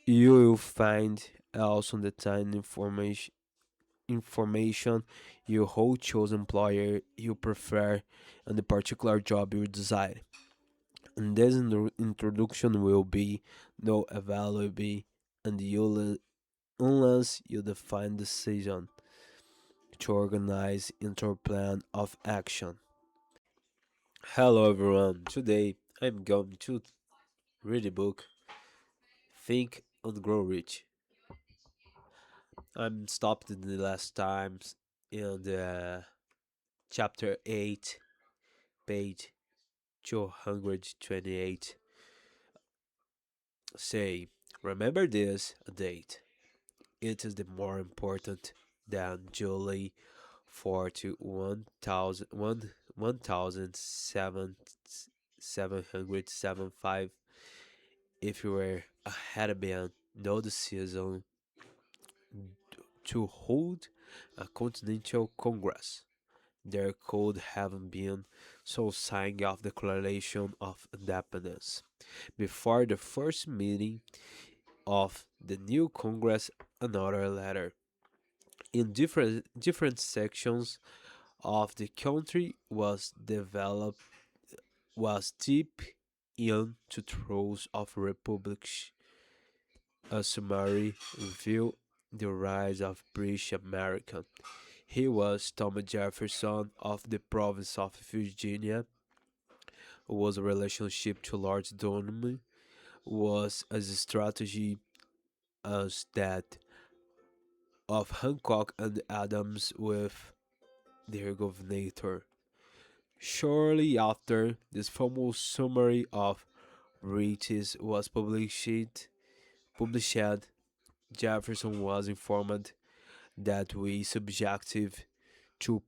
You will find also the time information your whole chosen employer you prefer and the particular job you desire. And this introduction will be no available and you unless you define decision to organize into a plan of action. Hello everyone. Today I'm going to read the book Think and Grow Rich. I'm stopped in the last times in the chapter 8, page 228. Say, remember this date. It is the more important than July 41,000 1775. If you were ahead of been no decision to hold a continental congress. There could have been so signing of Declaration of Independence before the first meeting of the new Congress. Another letter in different sections of the country was deep into throes of republics. A summary review the rise of British America. He was Thomas Jefferson of the province of Virginia, who was a relationship to Lord Donman, was as a strategy as that of Hancock and Adams with their governor. Shortly after this famous summary of British was published, Jefferson was informed that we subjective to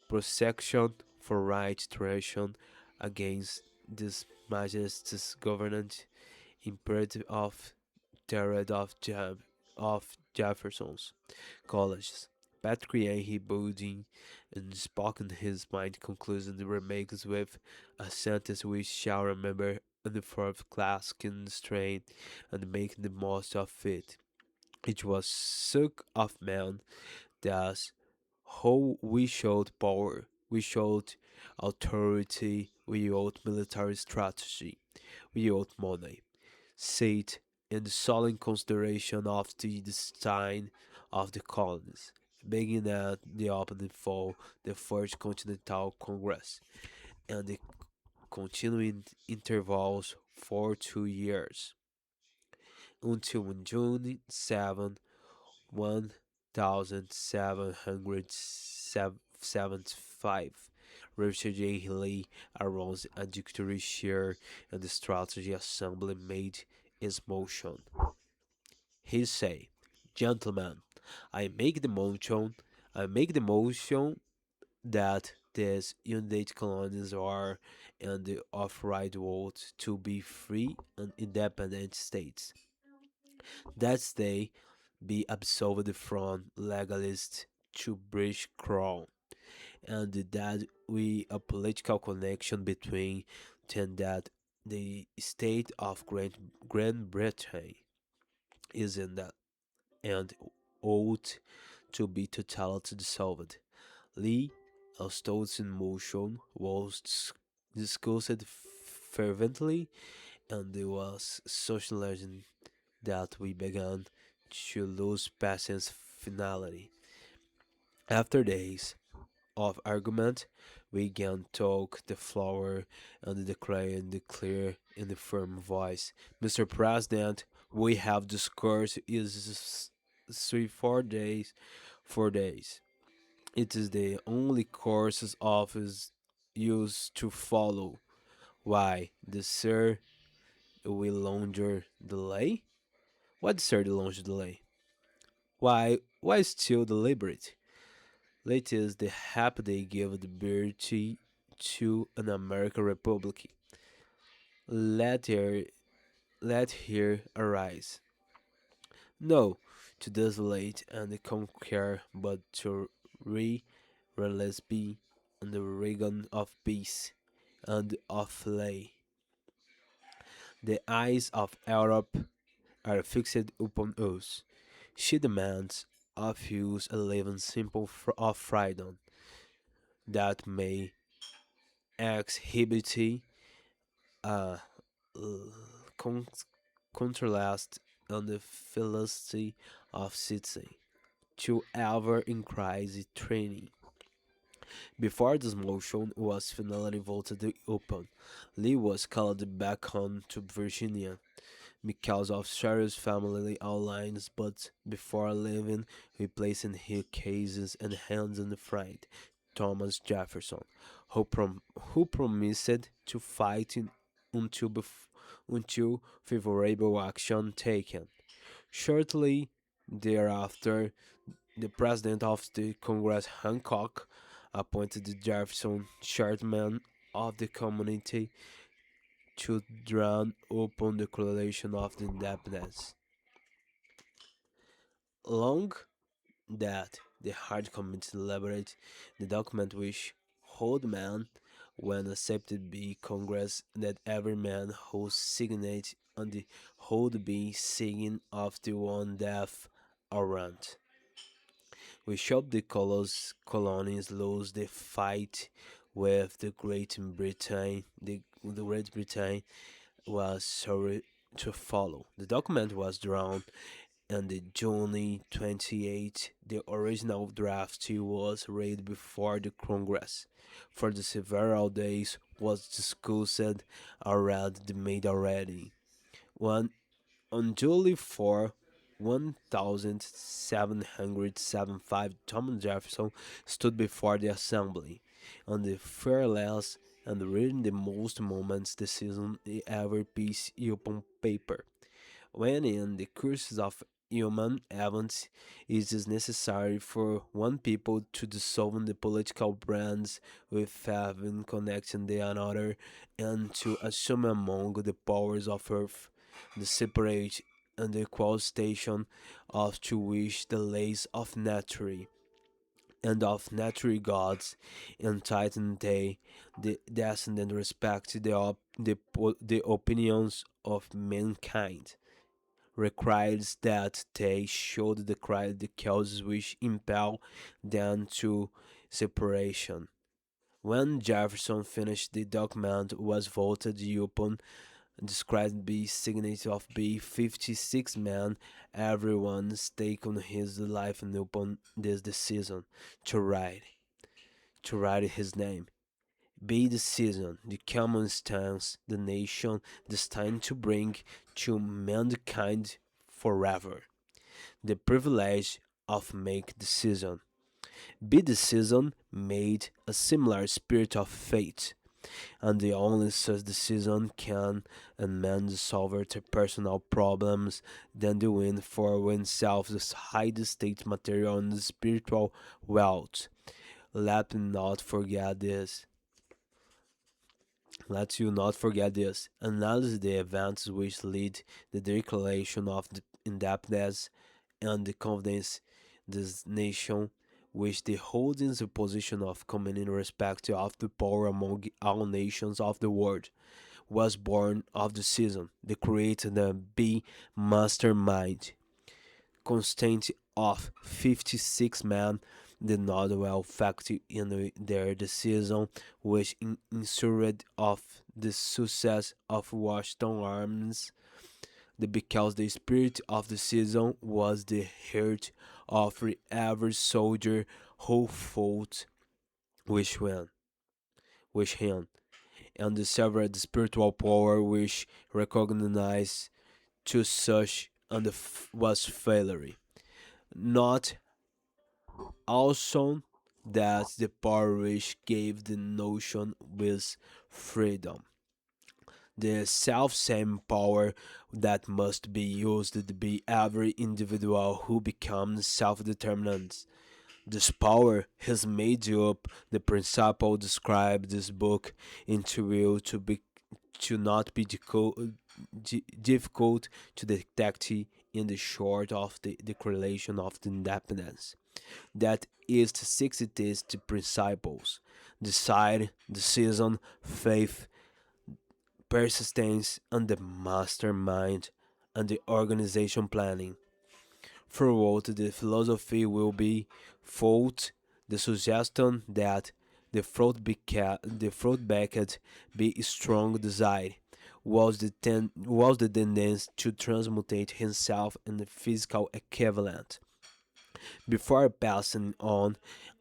prosecution for right treason against this majesty's government imperative of Jared of Jefferson's colleges. Patrick Henry Bowden and spoken his mind conclusion remakes with a sentence we shall remember in the fourth class constraint and make the most of it. It was suck of man that how we showed power, we showed authority, we showed military strategy, we showed money, said in the solemn consideration of the design of the colonies, beginning at the opening for the First Continental Congress and the continuing intervals for 2 years until on June 7, 1775, Richard J. Lee arose a dictatorial share in the strategy assembly made its motion. He said, Gentlemen, I make the motion that these United Colonies are and the of-right vote to be free and independent states. That they be absolved from legalist to British crown, and that we a political connection between them that the state of Great Britain is in that and ought to be totally dissolved. Lee, as thoughts in motion, was discussed fervently, and there was socializing that we began to lose patience finality. After days of argument, we began talk the flower and declare in the firm voice, Mr. President, we have discussed is 3 4 days 4 days. It is the only course of his use to follow. Why, the sir will longer delay? What sir the longer delay? Why still deliberate? Late is the happy they give the liberty to an American republic. Let her let here arise. No, to desolate and conquer, but to release be and the regan of peace and of lay. The eyes of Europe are fixed upon us. She demands of us a living simple of freedom that may exhibit a con- contrast on the philosophy of citizen to ever increase training. Before this motion was finally voted upon, Lee was called back home to Virginia because of serious family outlines, but before leaving, he placed his cases and hands on the friend, Thomas Jefferson, who promised to fight until, until favorable action taken. Shortly thereafter, the president of the Congress, Hancock, appointed Jefferson chairman of the committee to draw up on the Declaration of the Independence. Long that the hard committee elaborate the document which hold man when accepted by Congress that every man who signed on the hold be signing of the one death warrant. We showed the colonies lose the fight with the Great Britain. The Great Britain was sorry to follow. The document was drawn on the June 28. The original draft was read before the Congress. For the several days was discussed around the made already. One on July 4, 1775, Thomas Jefferson stood before the assembly on the fearless and reading the most momentous decision he ever piece upon paper. When in the course of human events it is necessary for one people to dissolve the political brands with having connecting the another and to assume among the powers of earth the separate and equal station of to which the lays of nature and of natural gods entitled they the descendant respect the opinions of mankind requires that they should declare the causes which impel them to separation. When Jefferson finished, the document was voted upon, described by signature of by 56 men, everyone staking his life upon this decision to write, to write his name. Be the season, the common stance, the nation destined to bring to mankind forever the privilege of make decision. Be the season made a similar spirit of fate, and the only such decision can and man solve their personal problems than the win for oneself the high state material and the spiritual wealth. Let me not forget this. Let you not forget this. Analyze the events which lead the declaration of the indebtedness and the confidence this nation which the holding the position of common in respect of the power among all nations of the world was born of the season, the creator and be mastermind constant of 56 men did not well factor in their decision, which ensured of the success of Washington arms. Because the spirit of the season was the heart of every soldier who fought with him, and the several spiritual power which recognized to such and was failure. Not also that the parish gave the notion with freedom. The self-same power that must be used by every individual who becomes self-determinant. This power has made up the principle described this book into will to not be difficult to detect in the short of the Declaration of the Independence. That is the 60 principles: decide, decision, faith, persistence, and the mastermind and the organization planning. Throughout the philosophy will be fought the suggestion that the fruit bucket be strong desire was the tendency to transmutate himself in the physical equivalent. Before passing on,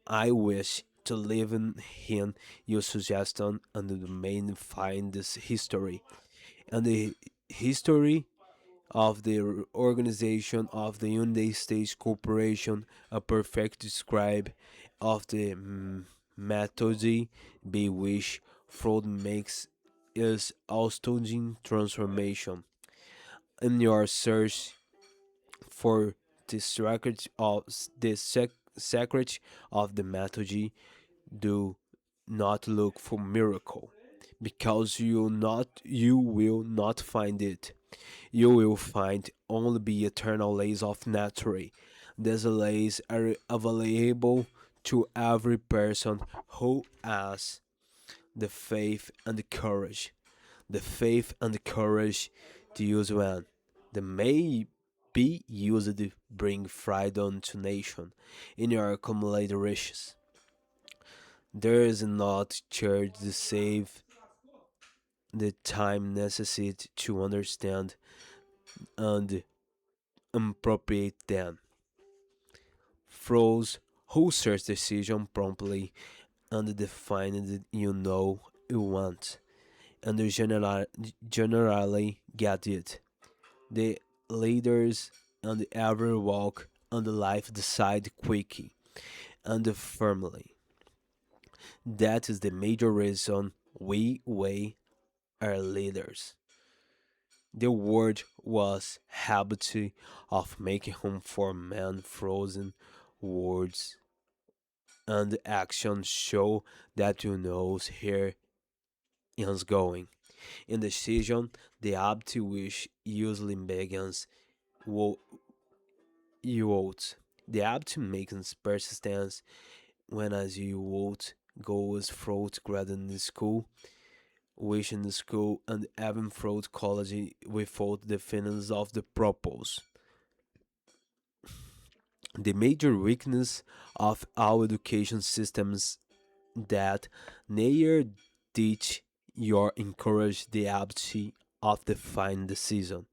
I wish to leave in your suggestion and the main find this history and the history of the organization of the United States Corporation, a perfect describe of the methodology by which fraud makes is astounding transformation. In your search for the secret of secret of the methodology, do not look for miracle, because you will not find it. You will find only the eternal laws of nature. These laws are available to every person who has the faith and the courage. The faith and the courage to use one. They may be used to bring freedom to nation in your accumulated riches. There is not church to save the time necessary to understand and appropriate them. Froze who search decision promptly and define that you want, and you generally get it. The leaders and every walk and life decide quickly and firmly. That is the major reason we weigh our leaders. The word was habit of making home for men frozen words and action show that you knows here is going. In decision, the habit which usually begins wo- you vote. The habit makes persistence when as you vote goes through graduate in school, wish in the school, and even through college without the finance of the purpose. The major weakness of our education systems that neither teach or encourage the ability of the fine decision.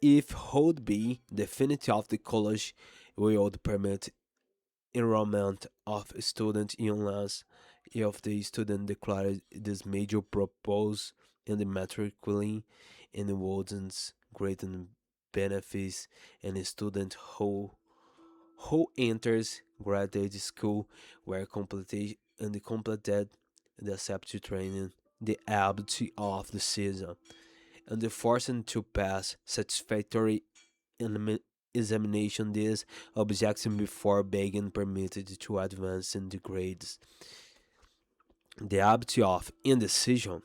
If hold be definitive of the college will permit enrollment of students unless if the student declared this major purpose in the matriculating in the wardens greater benefits and a student who enters graduate school where completed the accepted training, the ability of the season, and the forcing to pass satisfactory examination this objection before being permitted to advance in the grades. The ability of indecision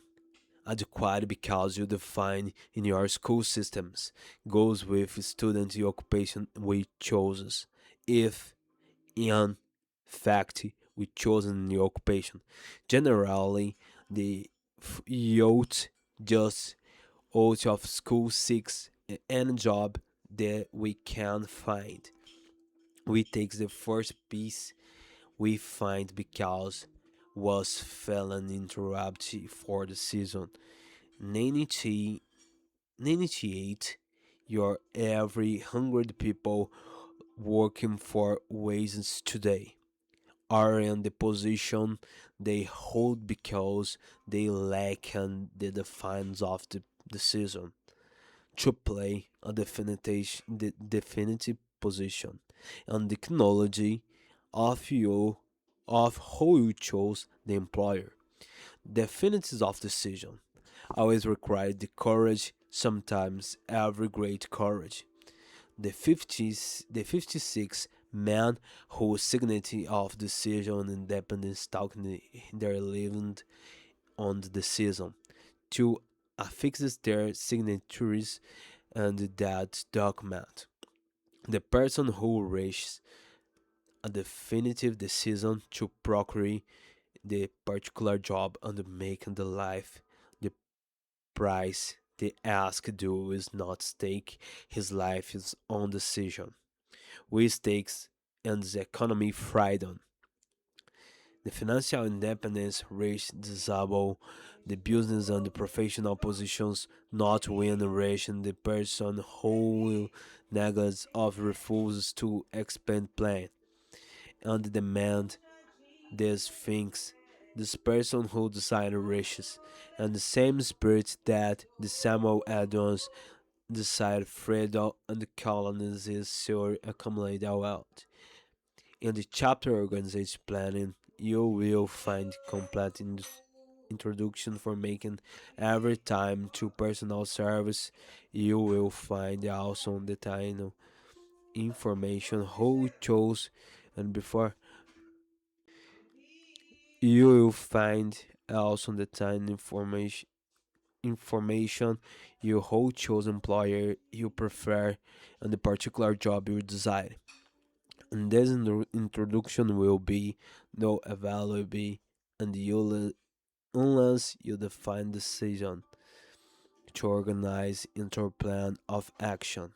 adequate because you define in your school systems goes with student occupation we chooses. If in fact we chosen the occupation. Generally, the youth just out of school seeks any job that we can find. We take the first piece we find because was felon interrupted for the season. 90, 98 your every 100 people working for wages today are in the position they hold because they lack in the defines of the season to play a definitive position and the technology of you of how you chose the employer. Definitions of decision always require the courage, sometimes every great courage. The 56 men whose signature of decision independence talking their living on the decision to affix their signatures and that document. The person who reaches a definitive decision to procure the particular job and make the life the price The ask do is not stake his life his own decision. We stakes and the economy fried on. The financial independence Rish disable the business and the professional positions not when ration the person who will neglects of refuses to expand plan and demand these things. This person who decided wishes and the same spirit that the Samuel add-ons decide freedom and the colonies is sure accumulate wealth. In the chapter organization planning, you will find complete introduction for making every time to personal service. You will find also the time information who chose and before you will find also the time information your whole chose employer you prefer and the particular job you desire. And this introduction will be no available and you unless you define decision to organize into a plan of action.